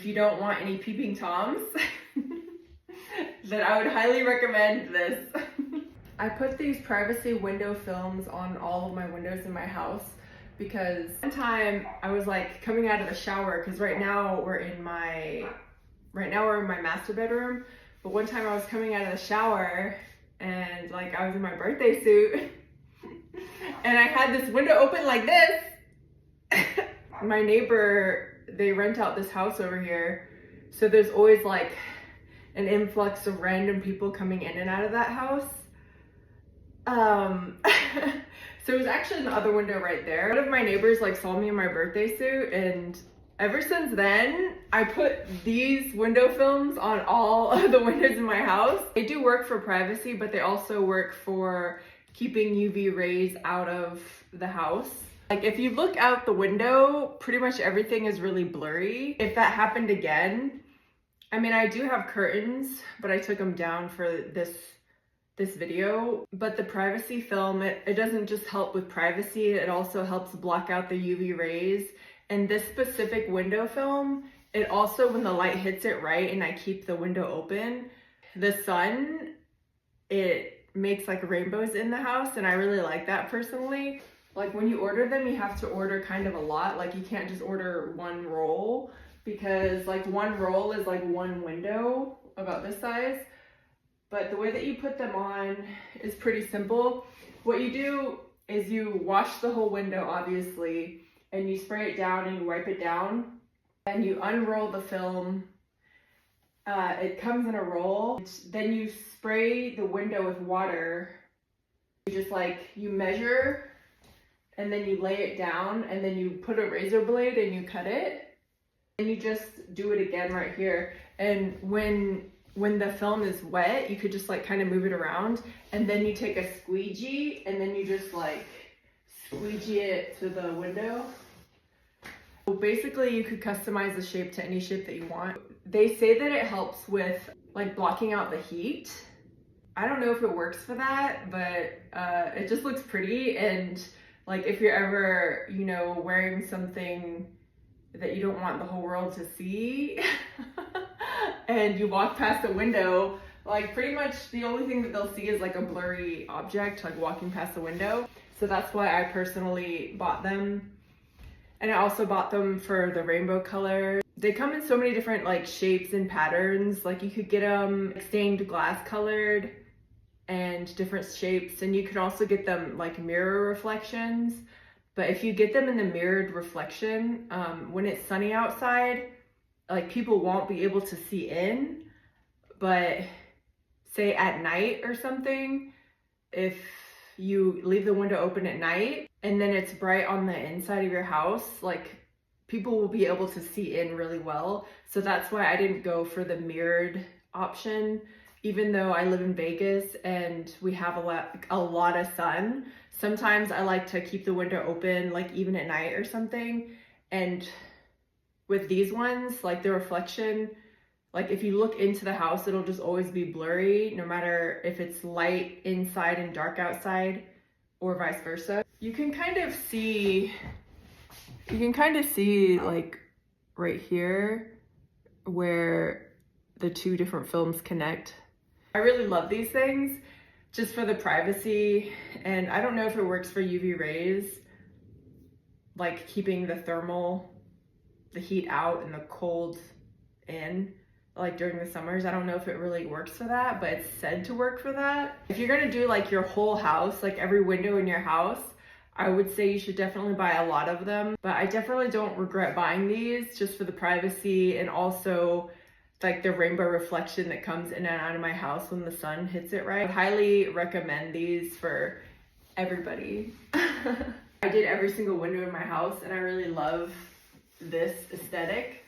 you don't want any peeping toms, then I would highly recommend this. I put these privacy window films on all of my windows in my house because one time I was like coming out of the shower, because right now we're in my master bedroom, but one time I was coming out of the shower and like I was in my birthday suit and I had this window open like this. My neighbor, they rent out this house over here, so there's always like an influx of random people coming in and out of that house. So it was actually in the other window right there. One of my neighbors like saw me in my birthday suit, and ever since then, I put these window films on all of the windows in my house. They do work for privacy, but they also work for keeping UV rays out of the house. Like if you look out the window, pretty much everything is really blurry. If that happened again, I mean, I do have curtains, but I took them down for this video. But the privacy film, it doesn't just help with privacy, it also helps block out the UV rays. And this specific window film, it also, when the light hits it right and I keep the window open, the sun, it makes like rainbows in the house, and I really like that personally. Like when you order them, you have to order kind of a lot. Like you can't just order one roll, because like one roll is like one window about this size. But the way that you put them on is pretty simple. What you do is you wash the whole window, obviously, and you spray it down and you wipe it down, and you unroll the film. It comes in a roll. Then you spray the window with water. You just like, you measure, and then you lay it down, and then you put a razor blade and you cut it. And you just do it again right here. And when the film is wet, you could just like kind of move it around, and then you take a squeegee and then you just like squeegee it to the window. So basically you could customize the shape to any shape that you want. They say that it helps with like blocking out the heat. I don't know if it works for that, but it just looks pretty. And like if you're ever, you know, wearing something that you don't want the whole world to see and you walk past the window, like pretty much the only thing that they'll see is like a blurry object, like walking past the window. So that's why I personally bought them. And I also bought them for the rainbow color. They come in so many different like shapes and patterns. Like you could get them stained glass colored and different shapes, and you could also get them like mirror reflections. But if you get them in the mirrored reflection, when it's sunny outside, like people won't be able to see in. But say at night or something, if you leave the window open at night and then it's bright on the inside of your house, like people will be able to see in really well. So that's why I didn't go for the mirrored option. Even though I live in Vegas and we have a lot of sun, sometimes I like to keep the window open, like even at night or something. And with these ones, like the reflection, like if you look into the house, it'll just always be blurry, no matter if it's light inside and dark outside or vice versa. You can kind of see like right here where the two different films connect. I really love these things just for the privacy, and I don't know if it works for UV rays, like keeping the heat out and the cold in, like during the summers. I don't know if it really works for that, but it's said to work for that. If you're gonna do like your whole house, like every window in your house, I would say you should definitely buy a lot of them. But I definitely don't regret buying these just for the privacy, and also like the rainbow reflection that comes in and out of my house when the sun hits it right. I highly recommend these for everybody. I did every single window in my house, and I really love this aesthetic.